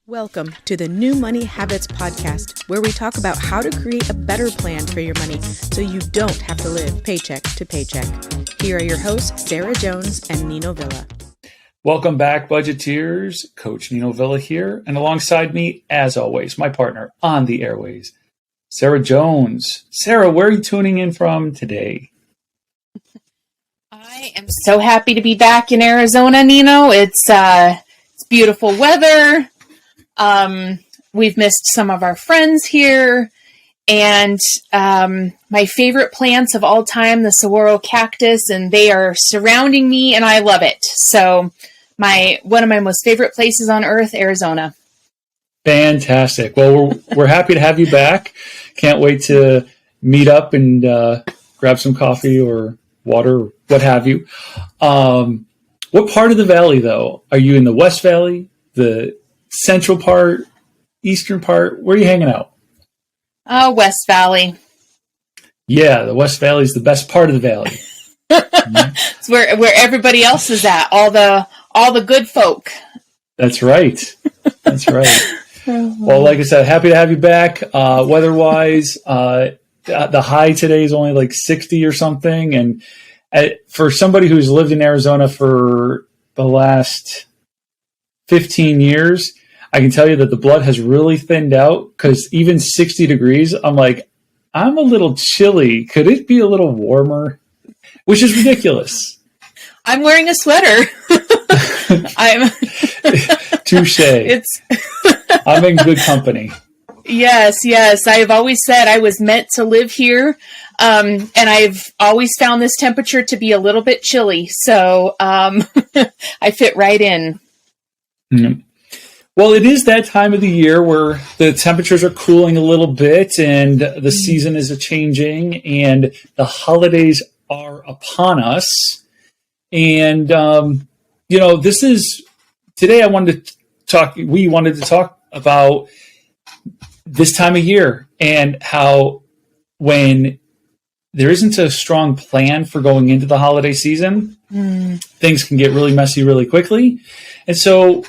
Welcome to the New Money Habits podcast, where we talk about how to create a better plan for your money so you don't have to live paycheck to paycheck. Here are your hosts, Sarah Jones and Nino Villa. Welcome back, Budgeteers. Coach Nino Villa here, and alongside me, as always, my partner on the airways, Sarah Jones. Sarah, where are you tuning in from today? I am so happy to be back in Arizona, Nino. It's beautiful weather. We've missed some of our friends here, and my favorite plants of all time, the saguaro cactus, and they are surrounding me, and I love it. So one of my most favorite places on earth, Arizona. Fantastic. Well, we're happy to have you back. Can't wait to meet up and grab some coffee or water, or what have you. What part of the valley, though? Are you in the West Valley, the central part, eastern part? Where are you hanging out? West Valley. Yeah, the West Valley is the best part of the valley. It's where everybody else is at. All the good folk. That's right. That's right. Well, like I said, happy to have you back. Weather-wise, the high today is only like 60 or something, and for somebody who's lived in Arizona for the last 15 years, I can tell you that the blood has really thinned out, because even 60 degrees, I'm like, I'm a little chilly. Could it be a little warmer? Which is ridiculous. I'm wearing a sweater. Touche. I'm in good company. Yes. I've always said I was meant to live here. And I've always found this temperature to be a little bit chilly. So I fit right in. Mm-hmm. Well, it is that time of the year where the temperatures are cooling a little bit and the season is changing and the holidays are upon us. And, today we wanted to talk about this time of year and how when there isn't a strong plan for going into the holiday season, things can get really messy really quickly. And so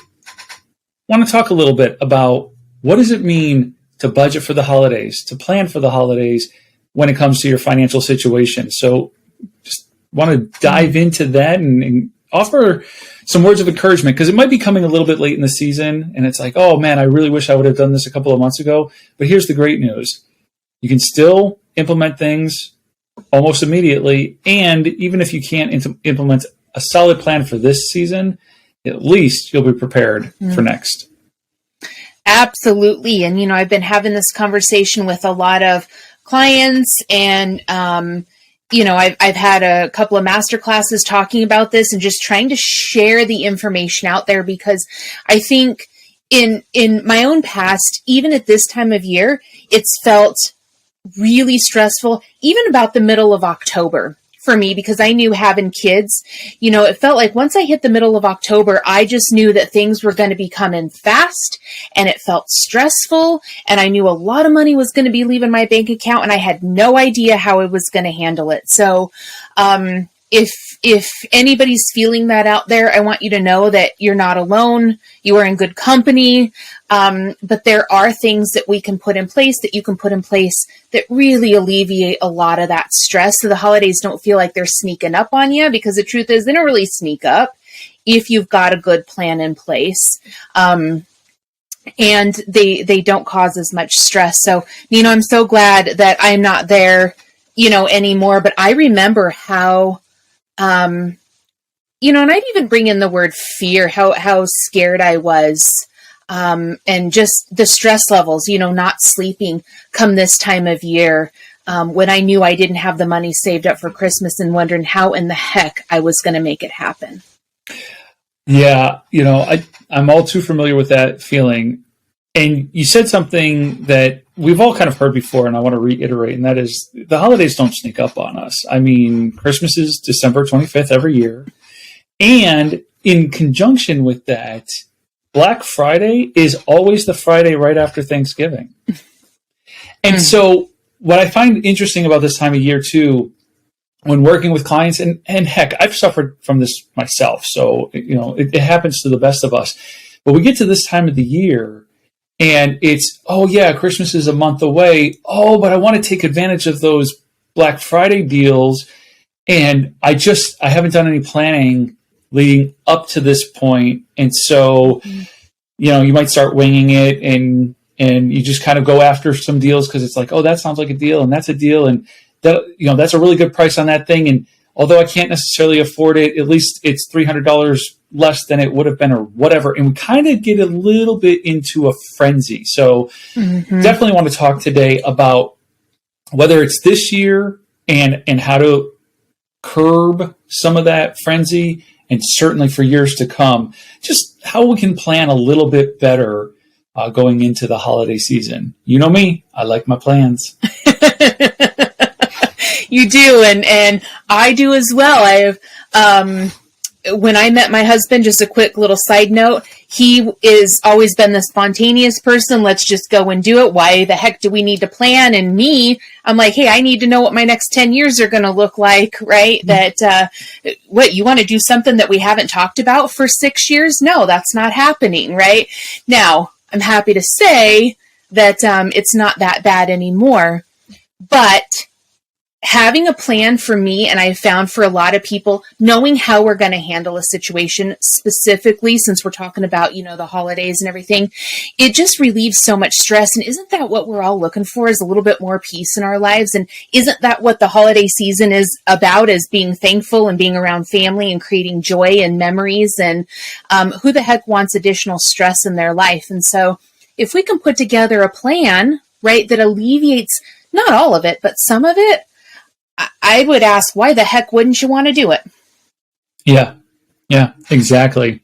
I want to talk a little bit about what does it mean to budget for the holidays, to plan for the holidays when it comes to your financial situation. So just want to dive into that and offer some words of encouragement, because it might be coming a little bit late in the season and it's like, oh man, I really wish I would have done this a couple of months ago. But here's the great news. You can still implement things almost immediately. And even if you can't implement a solid plan for this season, at least you'll be prepared for next. Absolutely. And, I've been having this conversation with a lot of clients, and, I've had a couple of master classes talking about this and just trying to share the information out there, because I think in my own past, even at this time of year, it's felt really stressful, even about the middle of October for me, because I knew having kids, it felt like once I hit the middle of October, I just knew that things were going to be coming fast, and it felt stressful, and I knew a lot of money was going to be leaving my bank account, and I had no idea how I was going to handle it. So, if anybody's feeling that out there, I want you to know that you're not alone. You are in good company. But there are things that we can put in place, that you can put in place, that really alleviate a lot of that stress, so the holidays don't feel like they're sneaking up on you, because the truth is they don't really sneak up if you've got a good plan in place. And they don't cause as much stress. So, I'm so glad that I'm not there, anymore. But I remember how, and I'd even bring in the word fear, how scared I was. And just the stress levels, not sleeping come this time of year, when I knew I didn't have the money saved up for Christmas, and wondering how in the heck I was going to make it happen. Yeah. I'm all too familiar with that feeling. And you said something that we've all kind of heard before, and I want to reiterate, and that is the holidays don't sneak up on us. I mean, Christmas is December 25th every year. And in conjunction with that, Black Friday is always the Friday right after Thanksgiving. And so what I find interesting about this time of year too, when working with clients, and heck, I've suffered from this myself. So, it happens to the best of us. But we get to this time of the year and it's, oh yeah, Christmas is a month away. Oh, but I want to take advantage of those Black Friday deals. And I haven't done any planning leading up to this point. And so, you might start winging it, and you just kind of go after some deals because it's like, oh, that sounds like a deal, and that's a deal. And that, that's a really good price on that thing. And although I can't necessarily afford it, at least it's $300 less than it would have been or whatever. And we kind of get a little bit into a frenzy. So definitely want to talk today about whether it's this year and how to curb some of that frenzy, and certainly for years to come, just how we can plan a little bit better going into the holiday season. You know me, I like my plans. You do, and I do as well. I've when I met my husband, just a quick little side note, he is always been the spontaneous person. Let's just go and do it. Why the heck do we need to plan? And me, I'm like, hey, I need to know what my next 10 years are going to look like, right? That, what, you want to do something that we haven't talked about for 6 years? No, that's not happening, right? Now, I'm happy to say that it's not that bad anymore, but having a plan for me, and I found for a lot of people, knowing how we're going to handle a situation specifically, since we're talking about, the holidays and everything, it just relieves so much stress. And isn't that what we're all looking for, is a little bit more peace in our lives? And isn't that what the holiday season is about, is being thankful and being around family and creating joy and memories? And who the heck wants additional stress in their life? And so if we can put together a plan, right, that alleviates not all of it, but some of it, I would ask, why the heck wouldn't you want to do it? Yeah, exactly.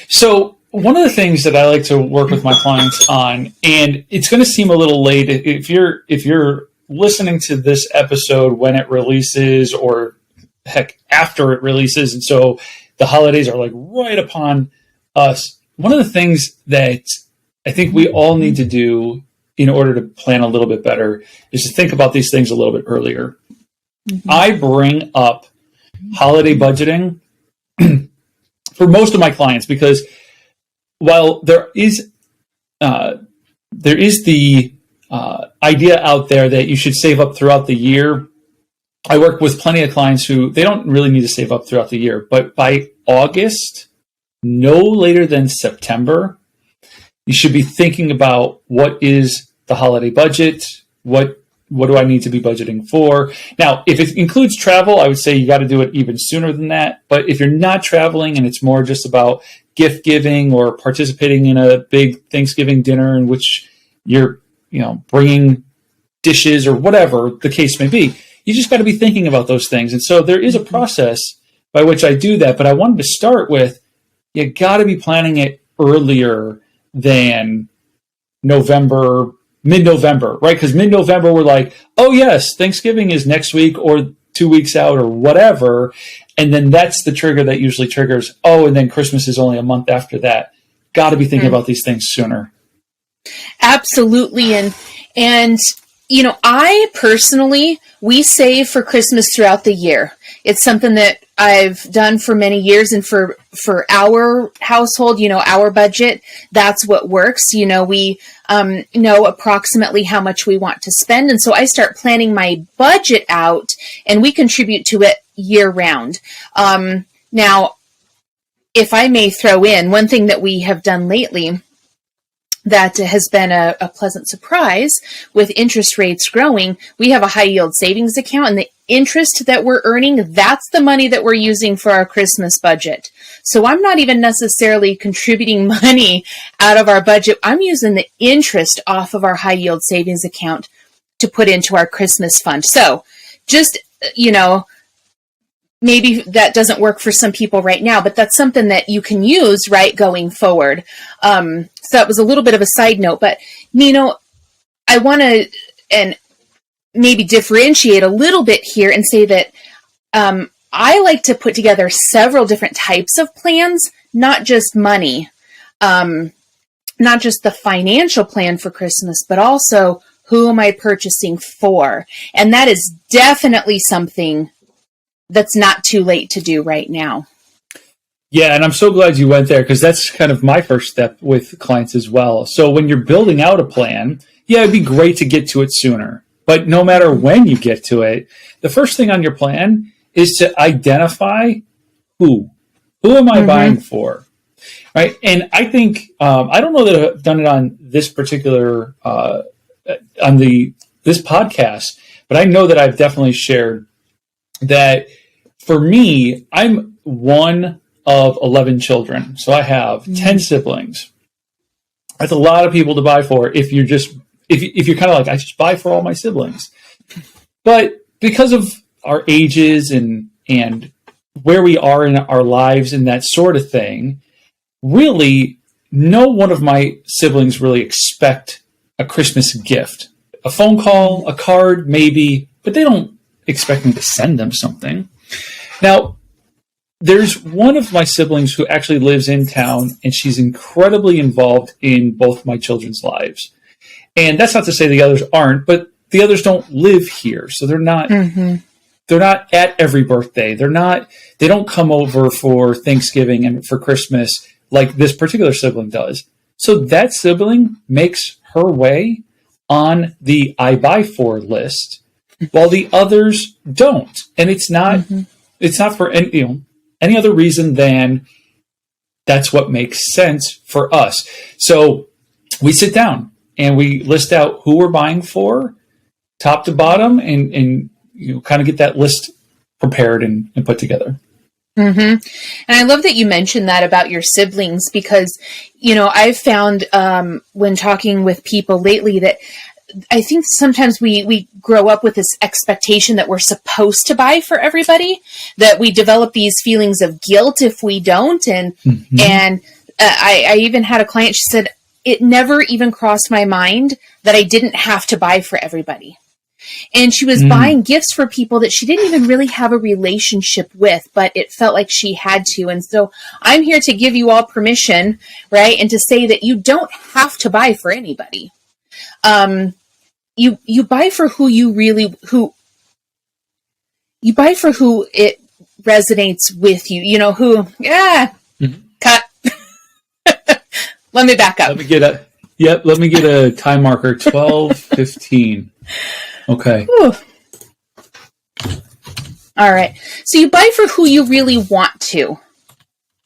So one of the things that I like to work with my clients on, and it's going to seem a little late if you're listening to this episode when it releases, or heck, after it releases, and so the holidays are like right upon us. One of the things that I think we all need to do in order to plan a little bit better is to think about these things a little bit earlier. I bring up holiday budgeting for most of my clients because while there is the idea out there that you should save up throughout the year, I work with plenty of clients who they don't really need to save up throughout the year, but by August, no later than September, you should be thinking about what is the holiday budget, what do I need to be budgeting for? Now, if it includes travel, I would say you got to do it even sooner than that. But if you're not traveling and it's more just about gift giving or participating in a big Thanksgiving dinner in which you're, bringing dishes or whatever the case may be, you just got to be thinking about those things. And so there is a process by which I do that. But I wanted to start with, you got to be planning it earlier than mid-November, right? Because mid-November, we're like, oh yes, Thanksgiving is next week or 2 weeks out or whatever. And then that's the trigger that usually triggers, oh, and then Christmas is only a month after that. Got to be thinking about these things sooner. Absolutely. And I personally, we save for Christmas throughout the year. It's something that I've done for many years, and for our household, our budget, that's what works. We know approximately how much we want to spend. And so I start planning my budget out, and we contribute to it year round. Now, if I may throw in one thing that we have done lately that has been a pleasant surprise, with interest rates growing, we have a high yield savings account, and the interest that we're earning, that's the money that we're using for our Christmas budget. So I'm not even necessarily contributing money out of our budget. I'm using the interest off of our high yield savings account to put into our Christmas fund. So just, maybe that doesn't work for some people right now, but that's something that you can use, right, going forward. So that was a little bit of a side note, but Nino, I want to and maybe differentiate a little bit here and say that I like to put together several different types of plans, not just money, not just the financial plan for Christmas, but also who am I purchasing for? And that is definitely something that's not too late to do right now. Yeah, and I'm so glad you went there because that's kind of my first step with clients as well. So when you're building out a plan, yeah, it'd be great to get to it sooner. But no matter when you get to it, the first thing on your plan is to identify who am I buying for, right? And I think I don't know that I've done it on this particular this podcast, but I know that I've definitely shared that for me, I'm one of 11 children. So I have 10 siblings. That's a lot of people to buy for if you're kind of like, I just buy for all my siblings. But because of our ages and where we are in our lives and that sort of thing, really, no one of my siblings really expect a Christmas gift. A phone call, a card, maybe, but they don't expect me to send them something. Now, there's one of my siblings who actually lives in town, and she's incredibly involved in both my children's lives. And that's not to say the others aren't, but the others don't live here, so they're not at every birthday. They don't come over for Thanksgiving and for Christmas like this particular sibling does. So that sibling makes her way on the I buy for list, while the others don't. And it's not for any other reason than that's what makes sense for us. So we sit down and we list out who we're buying for, top to bottom, and kind of get that list prepared and put together. And I love that you mentioned that about your siblings because, I've found when talking with people lately that I think sometimes we grow up with this expectation that we're supposed to buy for everybody, that we develop these feelings of guilt if we don't. And I even had a client, she said, it never even crossed my mind that I didn't have to buy for everybody. And she was buying gifts for people that she didn't even really have a relationship with, but it felt like she had to. And so I'm here to give you all permission, right? And to say that you don't have to buy for anybody. You buy for who it resonates with you, cut. Let me back up. Let me get a time marker, 12:15. Okay. Whew. All right. So you buy for who you really want to,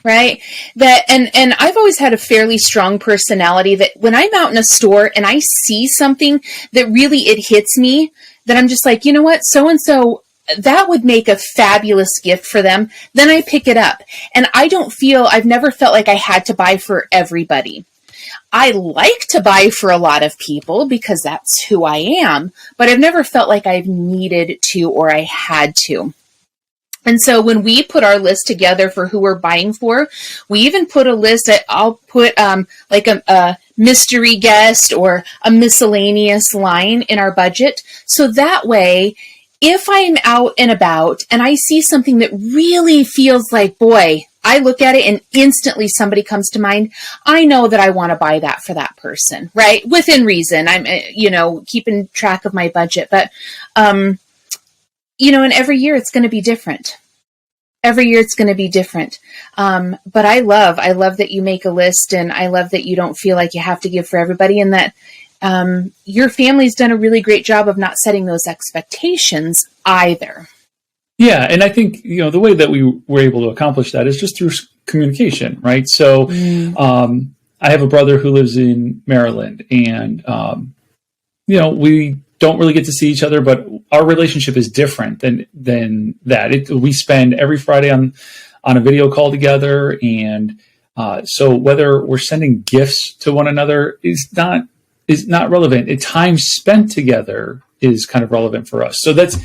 right? And I've always had a fairly strong personality that when I'm out in a store and I see something that really it hits me, that I'm just like, you know what, so-and-so, that would make a fabulous gift for them. Then I pick it up. And I've never felt like I had to buy for everybody. I like to buy for a lot of people because that's who I am, but I've never felt like I've needed to or I had to. And so when we put our list together for who we're buying for, we even put a list that I'll put like a mystery guest or a miscellaneous line in our budget. So that way, if I'm out and about and I see something that really feels like, boy, I look at it and instantly somebody comes to mind, I know that I want to buy that for that person, right? Within reason. I'm, keeping track of my budget, but, and every year it's going to be different. Every year it's going to be different. But I love that you make a list, and I love that you don't feel like you have to give for everybody, and that your family's done a really great job of not setting those expectations either. Yeah, and I think, the way that we were able to accomplish that is just through communication, right? So I have a brother who lives in Maryland, and, we don't really get to see each other, but our relationship is different than that. We spend every Friday on a video call together, and so whether we're sending gifts to one another is not relevant. Time spent together is kind of relevant for us. So that's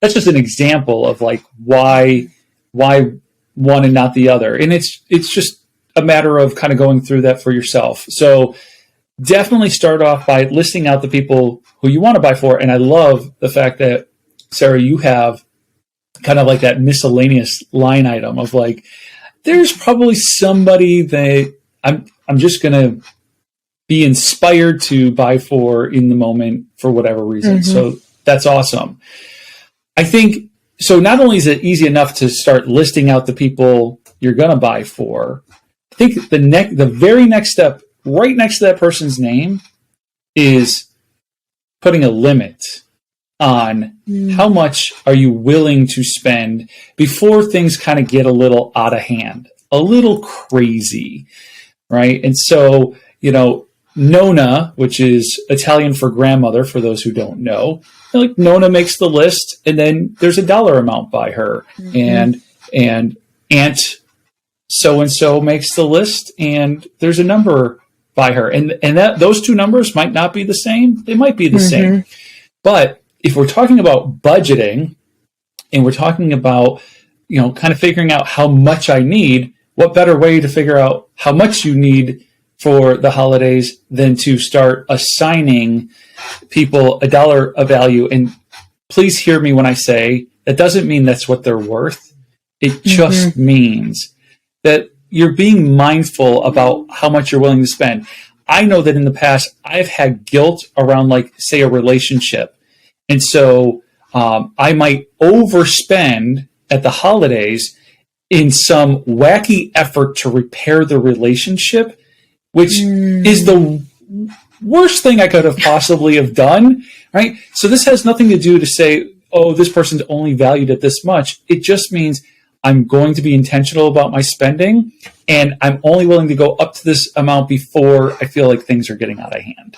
just an example of like why one and not the other. And it's just a matter of kind of going through that for yourself. So definitely start off by listing out the people who you want to buy for. And I love the fact that, Sarah, you have kind of like that miscellaneous line item of like, there's probably somebody that I'm just going to be inspired to buy for in the moment for whatever reason. So that's awesome. I think, so not only is it easy enough to start listing out the people you're going to buy for, I think the very next step, right next to that person's name, is putting a limit on how much are you willing to spend before things kind of get a little out of hand, a little crazy, right? And so, Nonna, which is Italian for grandmother, for those who don't know, like Nonna makes the list, and then there's a dollar amount by her, and Aunt so-and-so makes the list, and there's a number by her, and that those two numbers might not be the same. They might be the same, but if we're talking about budgeting, and we're talking about kind of figuring out how much I need, what better way to figure out how much you need for the holidays than to start assigning people a dollar of value? And please hear me when I say that doesn't mean that's what they're worth. It just means that you're being mindful about how much you're willing to spend. I know that in the past, I've had guilt around, like, say, a relationship. And so I might overspend at the holidays in some wacky effort to repair the relationship, which is the worst thing I could have possibly have done, right? So this has nothing to do to say, oh, this person's only valued at this much. It just means I'm going to be intentional about my spending, and I'm only willing to go up to this amount before I feel like things are getting out of hand.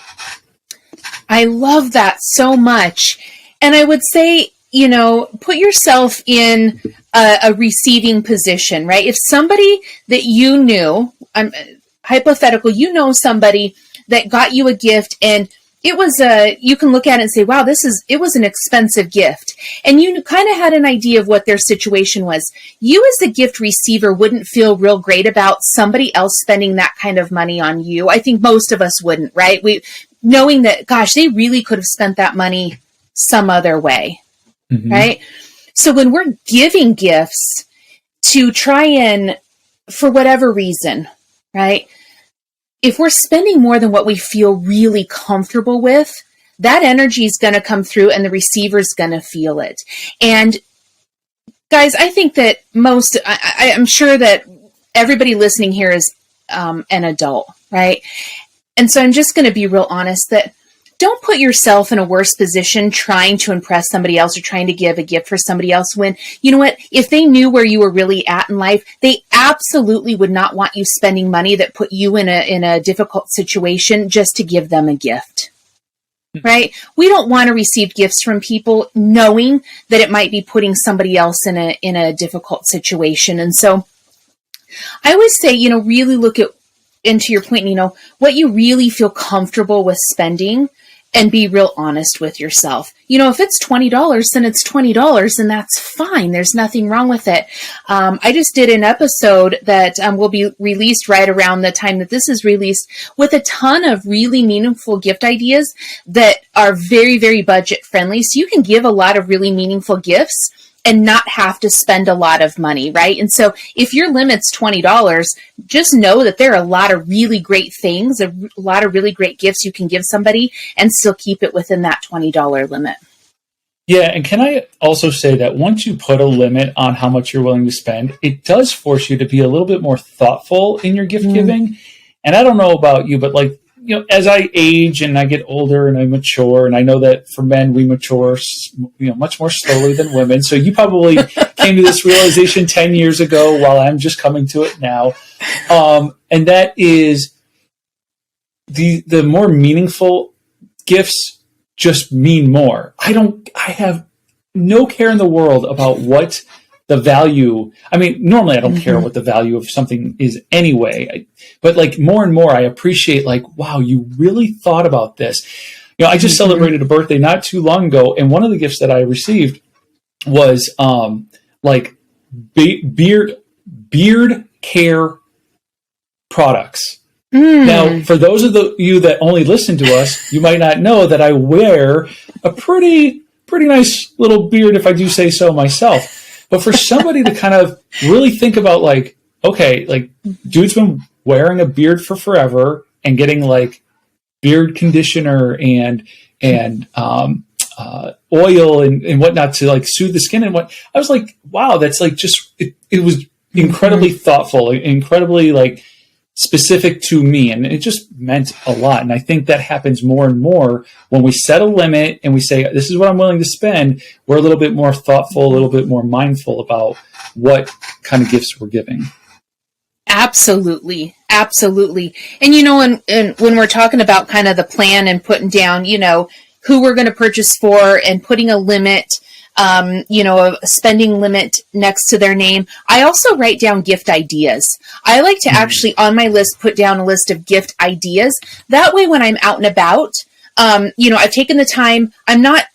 I love that so much. And I would say, put yourself in a receiving position, right? If somebody that you knew, hypothetical, somebody that got you a gift, and it was you can look at it and say, wow, it was an expensive gift. And you kind of had an idea of what their situation was. You as a gift receiver wouldn't feel real great about somebody else spending that kind of money on you. I think most of us wouldn't, right? Knowing that, gosh, they really could have spent that money some other way, right? So when we're giving gifts to try and, for whatever reason, right? If we're spending more than what we feel really comfortable with, that energy is going to come through and the receiver's going to feel it. And guys, I think that I'm sure that everybody listening here is an adult, right? And so I'm just going to be real honest that don't put yourself in a worse position trying to impress somebody else or trying to give a gift for somebody else when, you know what, if they knew where you were really at in life, they absolutely would not want you spending money that put you in a difficult situation just to give them a gift. Right? We don't want to receive gifts from people knowing that it might be putting somebody else in a difficult situation. And so I always say, really look into your point, what you really feel comfortable with spending, and be real honest with yourself. If it's $20, then it's $20, and that's fine. There's nothing wrong with it. I just did an episode that will be released right around the time that this is released, with a ton of really meaningful gift ideas that are very, very budget friendly. So you can give a lot of really meaningful gifts and not have to spend a lot of money, right? And so if your limit's $20, just know that there are a lot of really great things, a lot of really great gifts you can give somebody and still keep it within that $20 limit. Yeah, and can I also say that once you put a limit on how much you're willing to spend, it does force you to be a little bit more thoughtful in your gift giving. And I don't know about you, but as I age and I get older and I mature, and I know that for men, we mature, much more slowly than women. So you probably came to this realization 10 years ago while I'm just coming to it now. And that is the more meaningful gifts just mean more. I have no care in the world about what the value. I mean, normally I don't care what the value of something is anyway, but more and more I appreciate, wow, you really thought about this. I just celebrated a birthday not too long ago, and one of the gifts that I received was beard care products. Now, for those of you that only listen to us, you might not know that I wear a pretty nice little beard, if I do say so myself. But for somebody to kind of really think about dude's been wearing a beard for forever and getting beard conditioner and oil and whatnot to soothe the skin and what, I was like, wow, that's it was incredibly thoughtful, incredibly like specific to me. And it just meant a lot. And I think that happens more and more when we set a limit and we say, this is what I'm willing to spend. We're a little bit more thoughtful, a little bit more mindful about what kind of gifts we're giving. Absolutely. Absolutely. And, when we're talking about kind of the plan and putting down, who we're going to purchase for and putting a limit, a spending limit next to their name, I also write down gift ideas. I like to actually on my list, put down a list of gift ideas. That way, when I'm out and about, I've taken the time, I'm not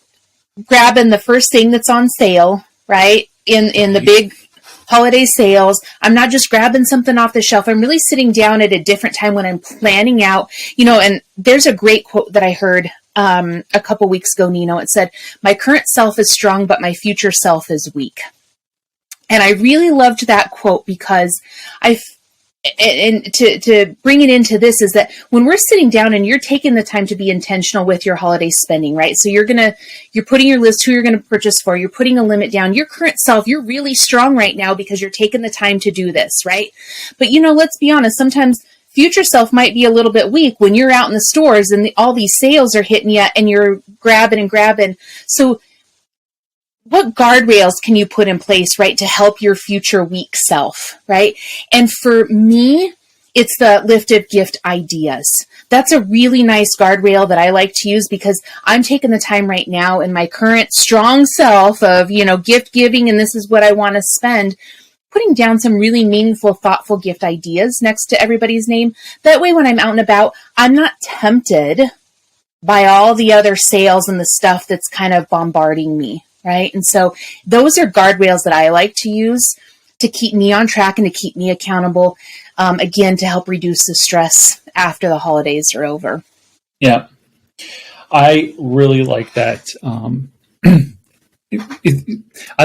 grabbing the first thing that's on sale, right? In the big holiday sales. I'm not just grabbing something off the shelf. I'm really sitting down at a different time when I'm planning out, and there's a great quote that I heard a couple weeks ago, Nino. It said, "My current self is strong, but my future self is weak." And I really loved that quote because to bring it into this is that when we're sitting down and you're taking the time to be intentional with your holiday spending, right? So you're putting your list, who you're going to purchase for, you're putting a limit down, your current self, you're really strong right now because you're taking the time to do this, right? But let's be honest, sometimes future self might be a little bit weak when you're out in the stores and all these sales are hitting you and you're grabbing. So what guardrails can you put in place, right, to help your future weak self, right? And for me, it's the list of gift ideas. That's a really nice guardrail that I like to use because I'm taking the time right now in my current strong self of, gift giving, and this is what I want to spend, putting down some really meaningful, thoughtful gift ideas next to everybody's name. That way, when I'm out and about, I'm not tempted by all the other sales and the stuff that's kind of bombarding me. Right. And so those are guardrails that I like to use to keep me on track and to keep me accountable, again, to help reduce the stress after the holidays are over. Yeah, I really like that. I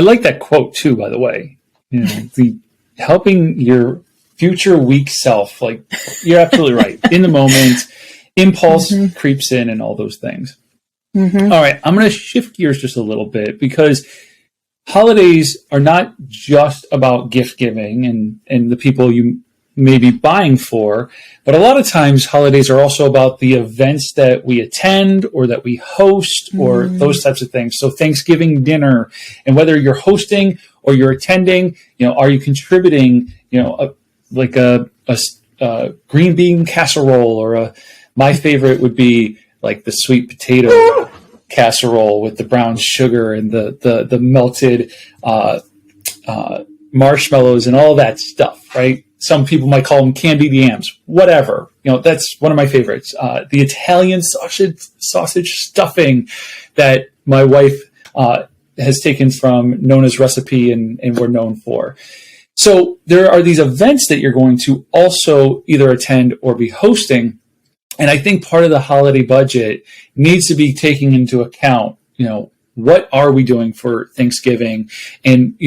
like that quote too, by the way. The helping your future weak self, like you're absolutely right. In the moment, impulse creeps in and all those things. Mm-hmm. All right, I'm going to shift gears just a little bit because holidays are not just about gift giving and the people you may be buying for, but a lot of times holidays are also about the events that we attend or that we host or those types of things. So Thanksgiving dinner, and whether you're hosting or you're attending, are you contributing, like a green bean casserole or my favorite would be like the sweet potato casserole with the brown sugar and the melted marshmallows and all that stuff, right? Some people might call them candied yams, whatever. That's one of my favorites. The Italian sausage stuffing that my wife has taken from Nona's recipe and we're known for. So there are these events that you're going to also either attend or be hosting. And I think part of the holiday budget needs to be taking into account, what are we doing for Thanksgiving? And,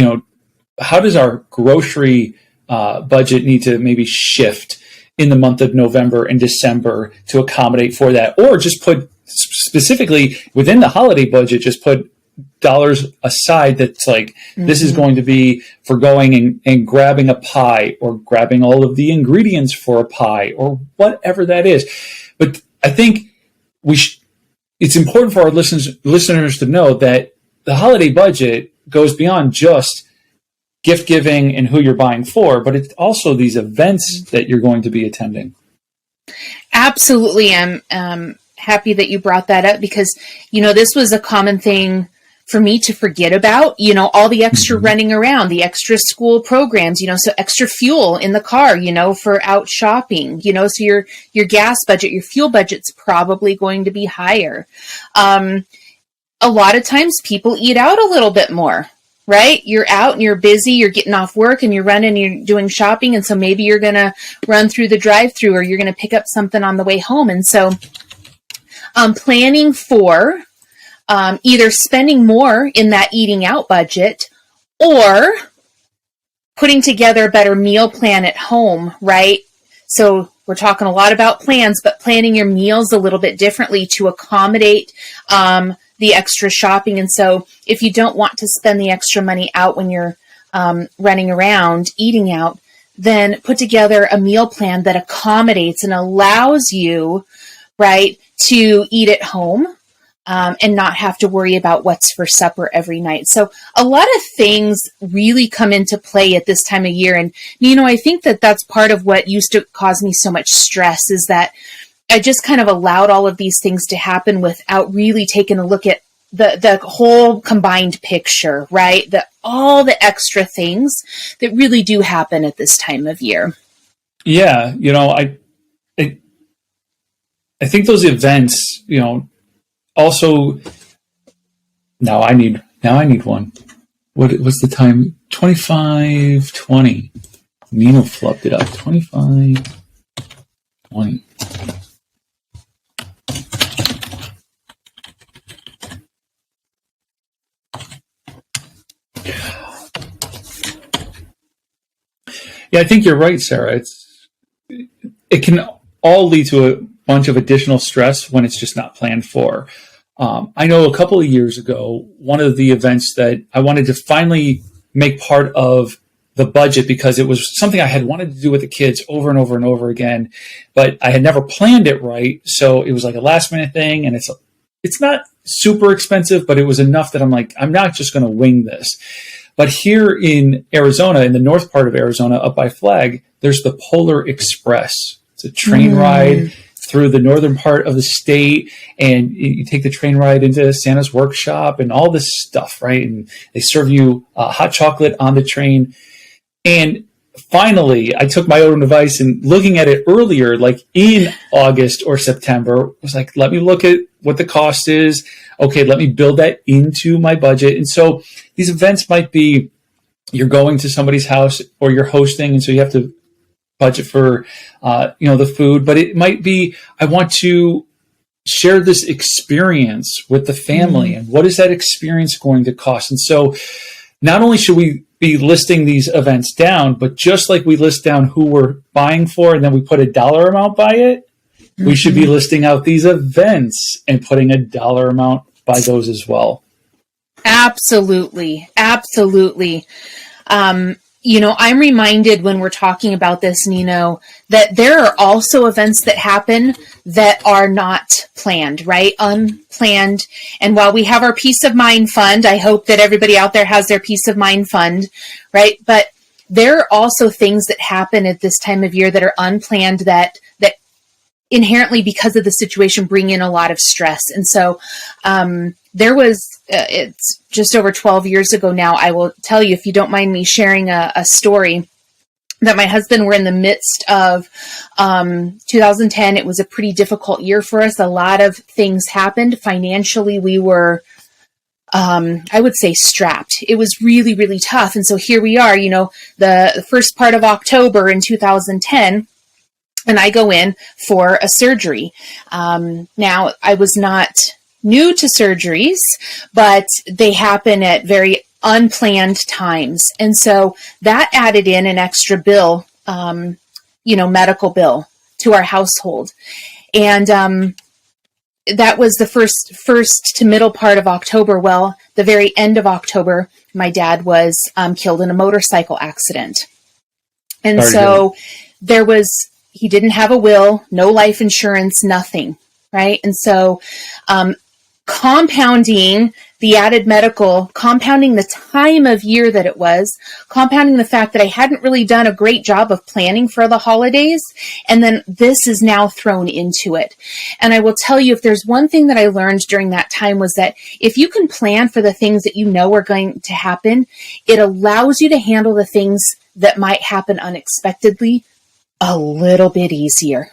how does our grocery budget need to maybe shift in the month of November and December to accommodate for that? Or just put specifically within the holiday budget, just put dollars aside that's like, this is going to be for going and grabbing a pie or grabbing all of the ingredients for a pie or whatever that is. But I think it's important for our listeners to know that the holiday budget goes beyond just gift giving and who you're buying for, but it's also these events that you're going to be attending. Absolutely. I'm happy that you brought that up because, this was a common thing for me to forget about, all the extra running around, the extra school programs, so extra fuel in the car, for out shopping, so your gas budget, your fuel budget's probably going to be higher. A lot of times people eat out a little bit more, right? You're out and you're busy, you're getting off work and you're running, you're doing shopping. And so maybe you're going to run through the drive-through or you're going to pick up something on the way home. And so planning for either spending more in that eating out budget or putting together a better meal plan at home, right? So we're talking a lot about plans, but planning your meals a little bit differently to accommodate the extra shopping. And so if you don't want to spend the extra money out when you're running around, eating out, then put together a meal plan that accommodates and allows you, right, to eat at home and not have to worry about what's for supper every night. So a lot of things really come into play at this time of year. And, I think that that's part of what used to cause me so much stress, is that I just kind of allowed all of these things to happen without really taking a look at the whole combined picture, right? All the extra things that really do happen at this time of year. Yeah. I think those events, also now I need one. What was the time? 25:20. Nino flubbed it up. 25:20. Yeah, I think you're right, Sarah. It can all lead to a bunch of additional stress when it's just not planned for. I know a couple of years ago, one of the events that I wanted to finally make part of the budget, because it was something I had wanted to do with the kids over and over and over again, but I had never planned it right. So it was like a last minute thing, and it's not super expensive, but it was enough that I'm like, I'm not just going to wing this. But here in Arizona, in the north part of Arizona, up by Flag, there's the Polar Express. It's a train ride through the northern part of the state, and you take the train ride into Santa's workshop and all this stuff, right? And they serve you hot chocolate on the train. And finally, I took my own advice, and looking at it earlier, like in August or September, was like, let me look at what the cost is. Okay, let me build that into my budget. And so these events might be, you're going to somebody's house or you're hosting, and so you have to budget for the food. But it might be, I want to share this experience with the family, and what is that experience going to cost? And so not only should we be listing these events down, but just like we list down who we're buying for and then we put a dollar amount by it, we should be listing out these events and putting a dollar amount by those as well. Absolutely. Absolutely. I'm reminded when we're talking about this, Nino, that there are also events that happen that are not planned, right? Unplanned. And while we have our peace of mind fund, I hope that everybody out there has their peace of mind fund, right? But there are also things that happen at this time of year that are unplanned that inherently, because of the situation, bring in a lot of stress. And so there was, it's just over 12 years ago now, I will tell you, if you don't mind me sharing a story, that my husband were in the midst of 2010. It was a pretty difficult year for us. A lot of things happened. Financially, we were, I would say, strapped. It was really, really tough. And so here we are, the first part of October in 2010, and I go in for a surgery. Now, I was not new to surgeries, but they happen at very unplanned times. And so that added in an extra bill, medical bill to our household. And that was the first to middle part of October. Well, the very end of October, my dad was killed in a motorcycle accident. And so he didn't have a will, no life insurance, nothing, right? And so compounding the added medical, compounding the time of year that it was, compounding the fact that I hadn't really done a great job of planning for the holidays, and then this is now thrown into it. And I will tell you, if there's one thing that I learned during that time, was that if you can plan for the things that you know are going to happen, it allows you to handle the things that might happen unexpectedly a little bit easier.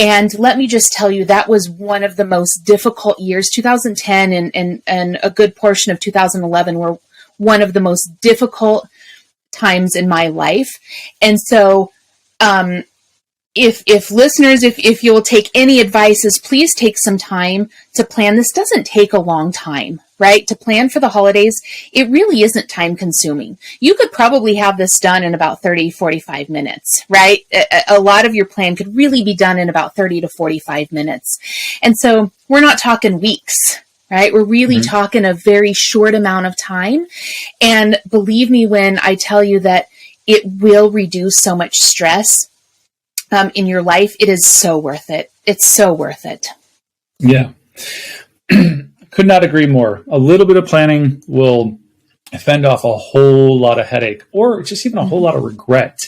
And let me just tell you, that was one of the most difficult years. 2010 and a good portion of 2011 were one of the most difficult times in my life. And so if listeners, if you'll take any advices, please take some time to plan. This doesn't take a long time, right? To plan for the holidays, it really isn't time consuming. You could probably have this done in about 30, 45 minutes, right? A lot of your plan could really be done in about 30 to 45 minutes. And so we're not talking weeks, right? We're really talking a very short amount of time. And believe me when I tell you that it will reduce so much stress in your life. It is so worth it. It's so worth it. Yeah. Could not agree more. A little bit of planning will fend off a whole lot of headache, or just even a whole lot of regret.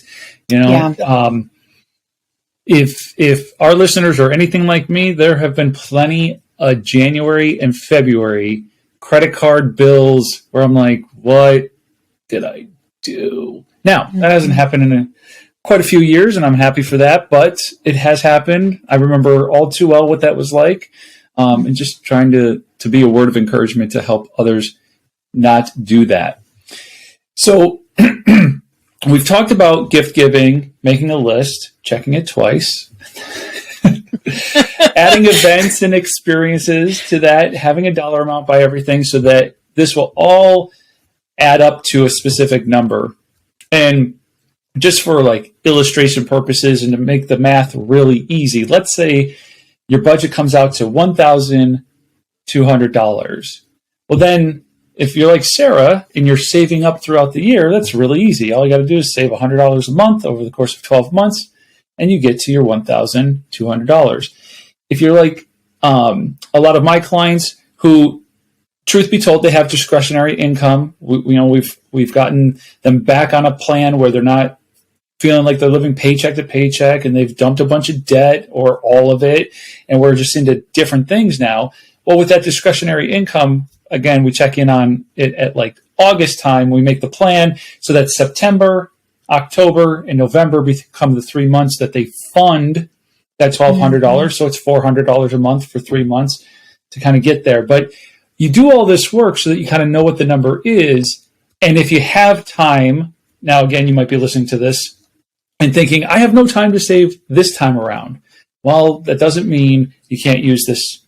If our listeners are anything like me, there have been plenty of January and February credit card bills where I'm like, what did I do? Now, that hasn't happened in quite a few years, and I'm happy for that, but it has happened. I remember all too well what that was like, and just trying to be a word of encouragement to help others not do that. So we've talked about gift giving, making a list, checking it twice, adding events and experiences to that, having a dollar amount by everything so that this will all add up to a specific number. And just for like illustration purposes and to make the math really easy, let's say your budget comes out to $1,200. Well, then if you're like Sarah and you're saving up throughout the year, that's really easy. All you got to do is save $100 a month over the course of 12 months, and you get to your $1,200. If you're like a lot of my clients who, truth be told, they have discretionary income, we've gotten them back on a plan where they're not feeling like they're living paycheck to paycheck and they've dumped a bunch of debt or all of it, and we're just into different things now. Well, with that discretionary income, again, we check in on it at like August time. We make the plan so that September, October, and November become the 3 months that they fund that $1,200. So it's $400 a month for 3 months to kind of get there. But you do all this work so that you kind of know what the number is. And if you have time, now again, you might be listening to this and thinking, I have no time to save this time around. Well, that doesn't mean you can't use this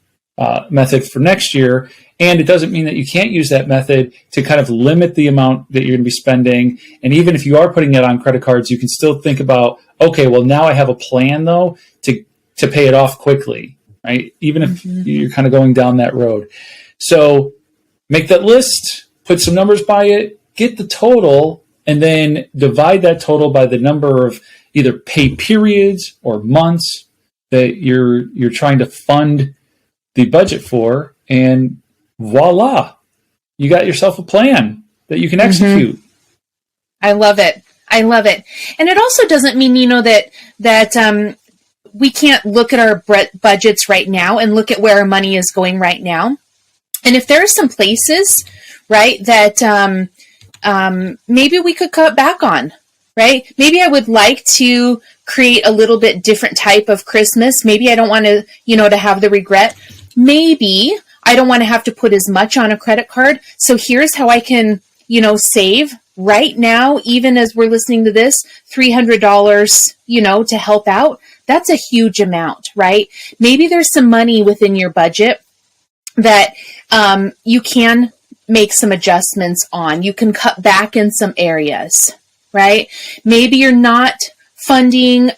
method for next year. And it doesn't mean that you can't use that method to kind of limit the amount that you're going to be spending. And even if you are putting it on credit cards, you can still think about, okay, well, now I have a plan, though, to pay it off quickly, right? Even if you're kind of going down that road. So make that list, put some numbers by it, get the total, and then divide that total by the number of either pay periods or months that you're trying to fund the budget for, and voila, you got yourself a plan that you can execute. I love it. I love it. And it also doesn't mean, that we can't look at our budgets right now and look at where our money is going right now. And if there are some places, right, that maybe we could cut back on, right? Maybe I would like to create a little bit different type of Christmas. Maybe I don't want to, to have the regret. Maybe I don't want to have to put as much on a credit card. So here's how I can, save right now, even as we're listening to this, $300, to help out. That's a huge amount, right? Maybe there's some money within your budget that you can make some adjustments on. You can cut back in some areas, right? Maybe you're not funding,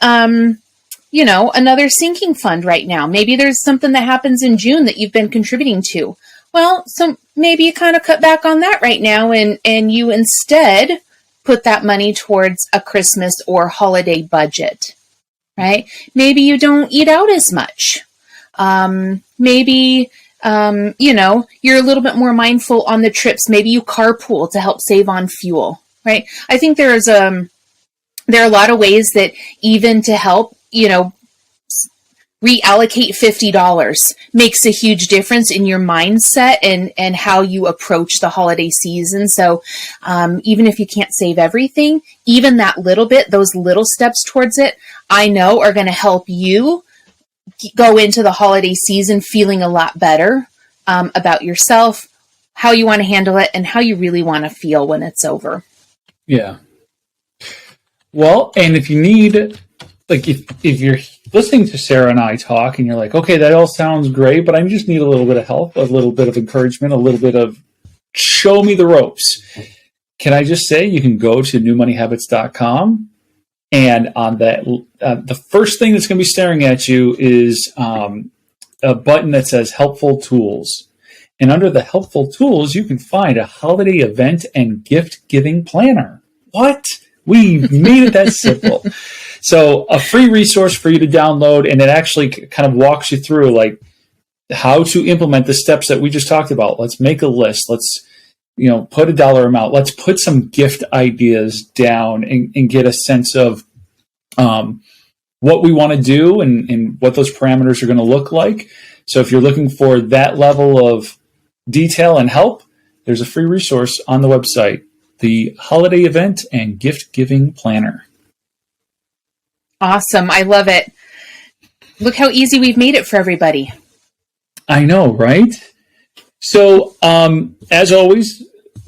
another sinking fund right now. Maybe there's something that happens in June that you've been contributing to. Well, so maybe you kind of cut back on that right now and you instead put that money towards a Christmas or holiday budget, right? Maybe you don't eat out as much. Maybe you're a little bit more mindful on the trips. Maybe you carpool to help save on fuel, right? I think there are a lot of ways that even to help, reallocate $50 makes a huge difference in your mindset and how you approach the holiday season. So even if you can't save everything, even that little bit, those little steps towards it, I know are going to help you go into the holiday season feeling a lot better about yourself, how you want to handle it, and how you really want to feel when it's over. Yeah. Well, and if you need, like, if you're listening to Sarah and I talk and you're like, okay, that all sounds great, but I just need a little bit of help, a little bit of encouragement, a little bit of show me the ropes. Can I just say you can go to newmoneyhabits.com, and on that, the first thing that's going to be staring at you is a button that says helpful tools. And under the helpful tools, you can find a holiday event and gift giving planner. What? We made it that simple. So a free resource for you to download, and it actually kind of walks you through like how to implement the steps that we just talked about. Let's make a list. Let's, put a dollar amount. Let's put some gift ideas down and get a sense of what we want to do and what those parameters are going to look like. So if you're looking for that level of detail and help, there's a free resource on the website, the Holiday Event and Gift Giving Planner. Awesome. I love it. Look how easy we've made it for everybody. I know, right? So, as always,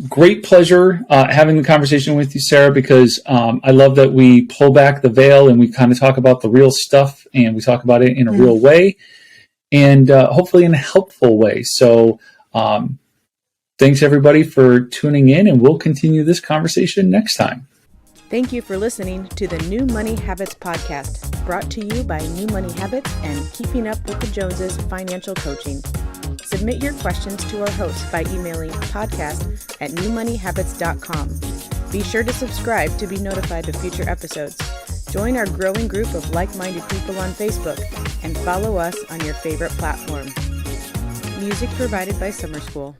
great pleasure having the conversation with you, Sarah, because I love that we pull back the veil and we kind of talk about the real stuff and we talk about it in a real way and hopefully in a helpful way. So, thanks everybody for tuning in, and we'll continue this conversation next time. Thank you for listening to the New Money Habits podcast, brought to you by New Money Habits and Keeping Up with the Joneses Financial Coaching. Submit your questions to our host by emailing podcast@newmoneyhabits.com. Be sure to subscribe to be notified of future episodes. Join our growing group of like-minded people on Facebook and follow us on your favorite platform. Music provided by Summer School.